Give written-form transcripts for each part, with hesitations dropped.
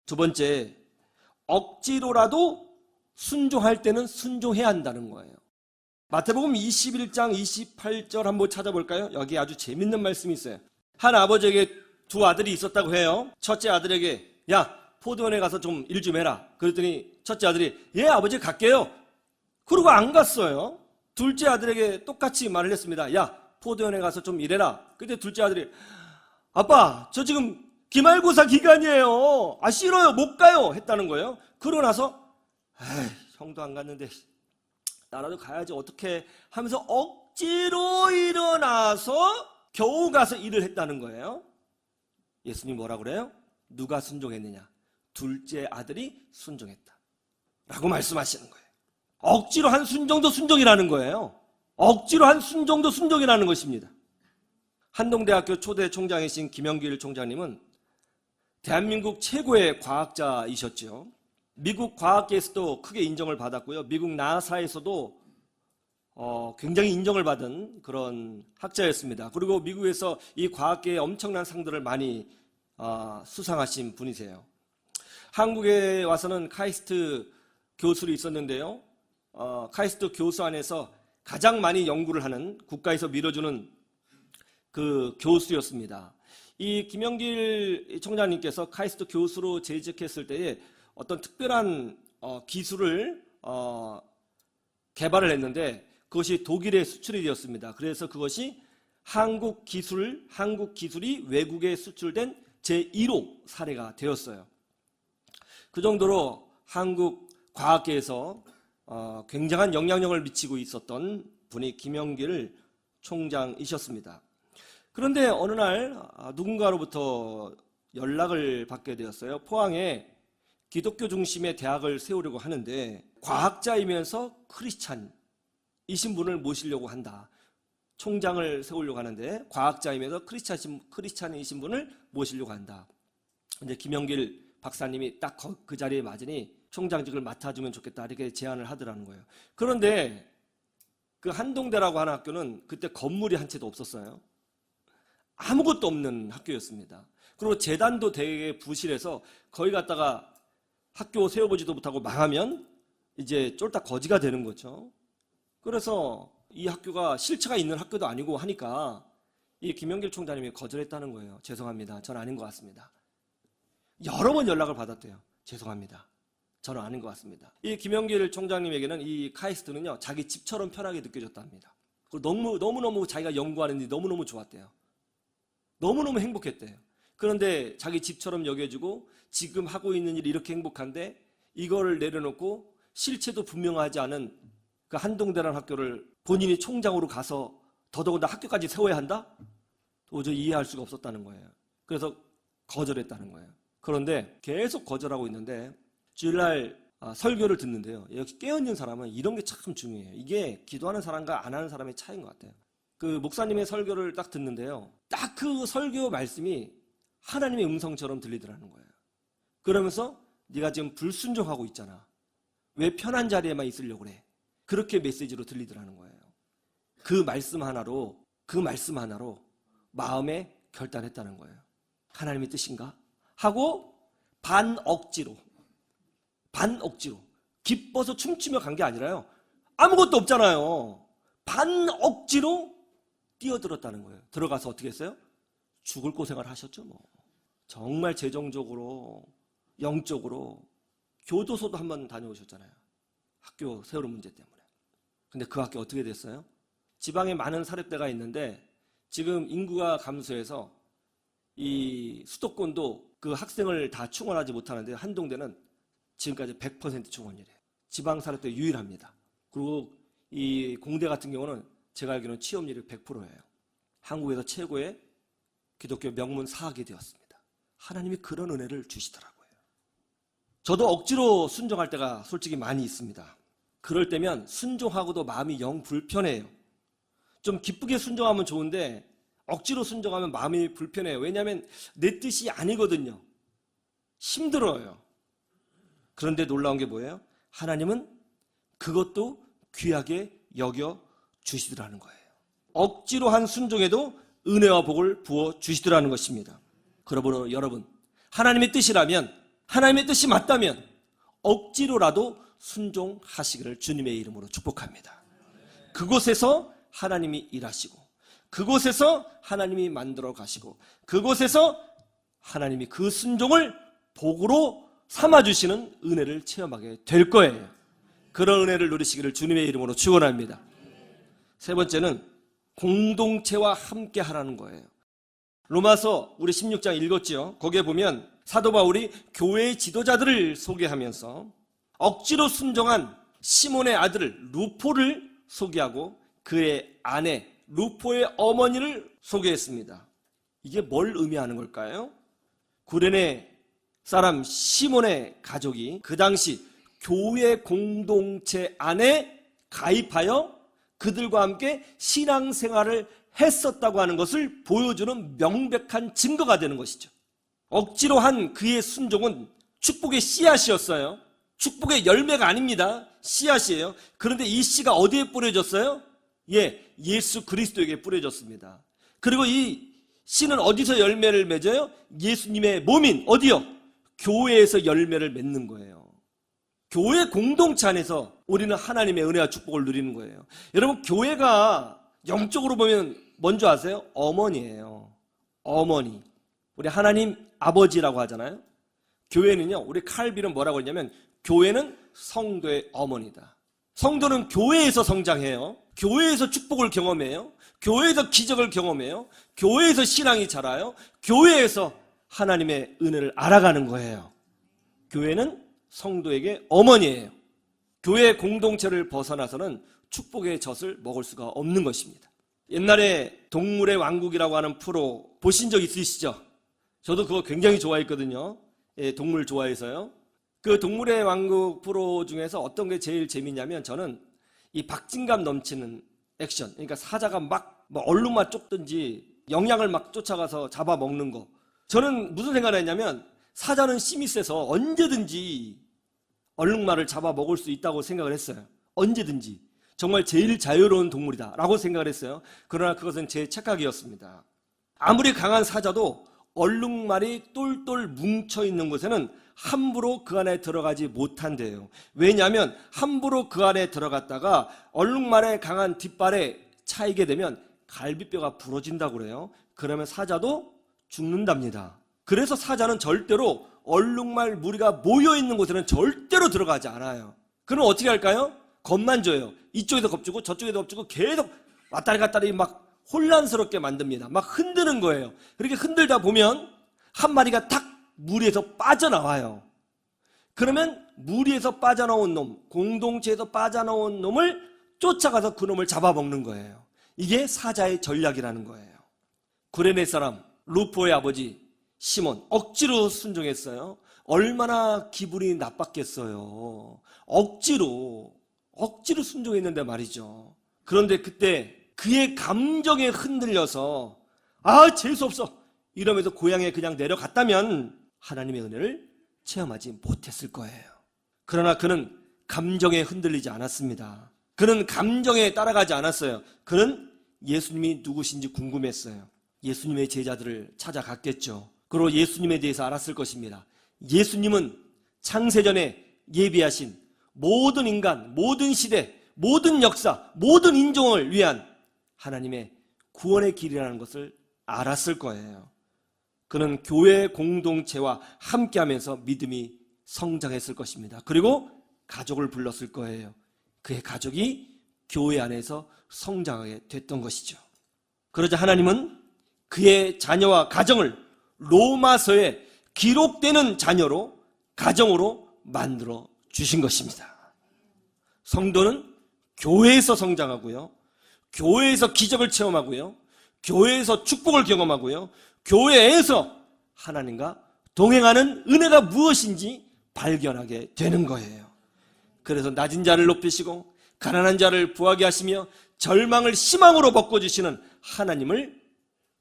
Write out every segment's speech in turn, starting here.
두 번째, 억지로라도 순종할 때는 순종해야 한다는 거예요. 마태복음 21장 28절 한번 찾아볼까요? 여기 아주 재밌는 말씀이 있어요. 한 아버지에게 두 아들이 있었다고 해요. 첫째 아들에게 야, 포도원에 가서 좀 일 좀 해라. 그랬더니 첫째 아들이 예, 아버지 갈게요. 그러고 안 갔어요. 둘째 아들에게 똑같이 말을 했습니다. 야, 포도원에 가서 좀 일해라. 그때 둘째 아들이 아빠, 저 지금 기말고사 기간이에요. 싫어요. 못 가요. 했다는 거예요. 그러고 나서 형도 안 갔는데 나라도 가야지 어떻게 하면서 억지로 일어나서 겨우 가서 일을 했다는 거예요. 예수님이 뭐라 그래요? 누가 순종했느냐? 둘째 아들이 순종했다 라고 말씀하시는 거예요. 억지로 한 순종도 순종이라는 거예요. 억지로 한 순종도 순종이라는 것입니다. 한동대학교 초대 총장이신 김영길 총장님은 대한민국 최고의 과학자이셨죠. 미국 과학계에서도 크게 인정을 받았고요. 미국 나사에서도 굉장히 인정을 받은 그런 학자였습니다. 그리고 미국에서 이 과학계에 엄청난 상들을 많이 수상하신 분이세요. 한국에 와서는 카이스트 교수로 있었는데요. 카이스트 교수 안에서 가장 많이 연구를 하는, 국가에서 밀어주는 그 교수였습니다. 이 김영길 총장님께서 카이스트 교수로 재직했을 때에 어떤 특별한 기술을 개발을 했는데 그것이 독일에 수출이 되었습니다. 그래서 그것이 한국 기술이 외국에 수출된 제1호 사례가 되었어요. 그 정도로 한국 과학계에서 굉장한 영향력을 미치고 있었던 분이 김영길 총장이셨습니다. 그런데 어느 날 누군가로부터 연락을 받게 되었어요. 포항에 기독교 중심의 대학을 세우려고 하는데 과학자이면서 크리스찬이신 분을 모시려고 한다. 총장을 세우려고 하는데 과학자이면서 크리스찬이신 분을 모시려고 한다. 근데 김영길 박사님이 딱 그 자리에 맞으니 총장직을 맡아주면 좋겠다 이렇게 제안을 하더라는 거예요. 그런데 그 한동대라고 하는 학교는 그때 건물이 한 채도 없었어요. 아무것도 없는 학교였습니다. 그리고 재단도 되게 부실해서 거기 갔다가 학교 세워보지도 못하고 망하면 이제 쫄딱 거지가 되는 거죠. 그래서 이 학교가 실체가 있는 학교도 아니고 하니까 이 김영길 총장님이 거절했다는 거예요. 죄송합니다. 저는 아닌 것 같습니다. 여러 번 연락을 받았대요. 죄송합니다. 저는 아닌 것 같습니다. 이 김영길 총장님에게는 이 카이스트는요, 자기 집처럼 편하게 느껴졌답니다. 그리고 너무너무 자기가 연구하는 일이 너무너무 좋았대요. 너무너무 행복했대요. 그런데 자기 집처럼 여겨지고 지금 하고 있는 일이 이렇게 행복한데 이거를 내려놓고 실체도 분명하지 않은 그 한동대라는 학교를 본인이 총장으로 가서 더더군다나 학교까지 세워야 한다? 도저히 이해할 수가 없었다는 거예요. 그래서 거절했다는 거예요. 그런데 계속 거절하고 있는데 주일날 설교를 듣는데요. 역시 깨어있는 사람은 이런 게 참 중요해요. 이게 기도하는 사람과 안 하는 사람의 차이인 것 같아요. 그 목사님의 설교를 딱 듣는데요. 딱 그 설교 말씀이 하나님의 음성처럼 들리더라는 거예요. 그러면서 네가 지금 불순종하고 있잖아. 왜 편한 자리에만 있으려고 그래? 그렇게 메시지로 들리더라는 거예요. 그 말씀 하나로 마음에 결단했다는 거예요. 하나님의 뜻인가? 하고 반억지로 기뻐서 춤추며 간 게 아니라요. 아무것도 없잖아요. 반억지로 뛰어들었다는 거예요. 들어가서 어떻게 했어요? 죽을 고생을 하셨죠. 뭐 정말 재정적으로 영적으로 교도소도 한번 다녀오셨잖아요. 학교 세우는 문제 때문에. 근데 그 학교 어떻게 됐어요? 지방에 많은 사립대가 있는데 지금 인구가 감소해서 이 수도권도 그 학생을 다 충원하지 못하는데 한동대는 지금까지 100% 충원이래요. 지방 사립대 유일합니다. 그리고 이 공대 같은 경우는 제가 알기로는 취업률이 100%예요. 한국에서 최고의 기독교 명문 사학이 되었습니다. 하나님이 그런 은혜를 주시더라고요. 저도 억지로 순종할 때가 솔직히 많이 있습니다. 그럴 때면 순종하고도 마음이 영 불편해요. 좀 기쁘게 순종하면 좋은데 억지로 순종하면 마음이 불편해요. 왜냐하면 내 뜻이 아니거든요. 힘들어요. 그런데 놀라운 게 뭐예요? 하나님은 그것도 귀하게 여겨 주시더라는 거예요. 억지로 한 순종에도 은혜와 복을 부어 주시더라는 것입니다. 그러므로 여러분, 하나님의 뜻이라면 하나님의 뜻이 맞다면 억지로라도 순종하시기를 주님의 이름으로 축복합니다. 그곳에서 하나님이 일하시고, 그곳에서 하나님이 만들어 가시고, 그곳에서 하나님이 그 순종을 복으로 삼아주시는 은혜를 체험하게 될 거예요. 그런 은혜를 누리시기를 주님의 이름으로 축원합니다. 세 번째는 공동체와 함께 하라는 거예요. 로마서 우리 16장 읽었지요. 거기에 보면 사도 바울이 교회의 지도자들을 소개하면서 억지로 순종한 시몬의 아들 루포를 소개하고 그의 아내 루포의 어머니를 소개했습니다. 이게 뭘 의미하는 걸까요? 구레네 사람 시몬의 가족이 그 당시 교회 공동체 안에 가입하여 그들과 함께 신앙생활을 했었다고 하는 것을 보여주는 명백한 증거가 되는 것이죠. 억지로 한 그의 순종은 축복의 씨앗이었어요. 축복의 열매가 아닙니다. 씨앗이에요. 그런데 이 씨가 어디에 뿌려졌어요? 예수 그리스도에게 뿌려졌습니다. 그리고 이 씨는 어디서 열매를 맺어요? 예수님의 몸인 어디요? 교회에서 열매를 맺는 거예요. 교회 공동체 안에서 우리는 하나님의 은혜와 축복을 누리는 거예요. 여러분, 교회가 영적으로 보면 뭔지 아세요? 어머니예요. 어머니. 우리 하나님 아버지라고 하잖아요. 교회는요, 우리 칼빈은 뭐라고 했냐면 교회는 성도의 어머니다. 성도는 교회에서 성장해요. 교회에서 축복을 경험해요. 교회에서 기적을 경험해요. 교회에서 신앙이 자라요. 교회에서 하나님의 은혜를 알아가는 거예요. 교회는 성도에게 어머니예요. 교회 공동체를 벗어나서는 축복의 젖을 먹을 수가 없는 것입니다. 옛날에 동물의 왕국이라고 하는 프로 보신 적 있으시죠? 저도 그거 굉장히 좋아했거든요. 동물 좋아해서요. 그 동물의 왕국 프로 중에서 어떤 게 제일 재밌냐면 저는 이 박진감 넘치는 액션, 그러니까 사자가 막 얼룩말 쫓든지 영양을 막 쫓아가서 잡아먹는 거. 저는 무슨 생각을 했냐면 사자는 힘이 세서 언제든지 얼룩말을 잡아먹을 수 있다고 생각을 했어요. 언제든지. 정말 제일 자유로운 동물이다 라고 생각을 했어요. 그러나 그것은 제 착각이었습니다. 아무리 강한 사자도 얼룩말이 똘똘 뭉쳐있는 곳에는 함부로 그 안에 들어가지 못한대요. 왜냐하면 함부로 그 안에 들어갔다가 얼룩말의 강한 뒷발에 차이게 되면 갈비뼈가 부러진다고 그래요. 그러면 사자도 죽는답니다. 그래서 사자는 절대로 얼룩말 무리가 모여있는 곳에는 절대로 들어가지 않아요. 그럼 어떻게 할까요? 겁만 줘요. 이쪽에도 겁주고 저쪽에도 겁주고 계속 왔다리 갔다리 막 혼란스럽게 만듭니다. 막 흔드는 거예요. 그렇게 흔들다 보면 한 마리가 탁 무리에서 빠져나와요. 그러면 무리에서 빠져나온 놈, 공동체에서 빠져나온 놈을 쫓아가서 그 놈을 잡아먹는 거예요. 이게 사자의 전략이라는 거예요. 구레네 사람 루포의 아버지 시몬 억지로 순종했어요. 얼마나 기분이 나빴겠어요. 억지로 순종했는데 말이죠. 그런데 그때 그의 감정에 흔들려서 재수없어 이러면서 고향에 그냥 내려갔다면 하나님의 은혜를 체험하지 못했을 거예요. 그러나 그는 감정에 흔들리지 않았습니다. 그는 감정에 따라가지 않았어요. 그는 예수님이 누구신지 궁금했어요. 예수님의 제자들을 찾아갔겠죠. 그리고 예수님에 대해서 알았을 것입니다. 예수님은 창세전에 예비하신 모든 인간, 모든 시대, 모든 역사, 모든 인종을 위한 하나님의 구원의 길이라는 것을 알았을 거예요. 그는 교회 공동체와 함께하면서 믿음이 성장했을 것입니다. 그리고 가족을 불렀을 거예요. 그의 가족이 교회 안에서 성장하게 됐던 것이죠. 그러자 하나님은 그의 자녀와 가정을 로마서에 기록되는 자녀로, 가정으로 만들어 주신 것입니다. 성도는 교회에서 성장하고요, 교회에서 기적을 체험하고요, 교회에서 축복을 경험하고요, 교회에서 하나님과 동행하는 은혜가 무엇인지 발견하게 되는 거예요. 그래서 낮은 자를 높이시고 가난한 자를 부하게 하시며 절망을 희망으로 바꿔주시는 하나님을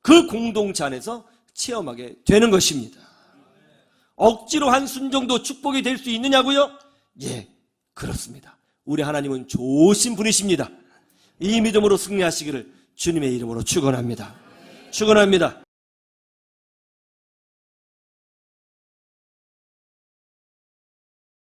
그 공동체 안에서 체험하게 되는 것입니다. 억지로 한 순종도 축복이 될 수 있느냐고요? 예, 그렇습니다. 우리 하나님은 좋으신 분이십니다. 이 믿음으로 승리하시기를 주님의 이름으로 축원합니다. 축원합니다.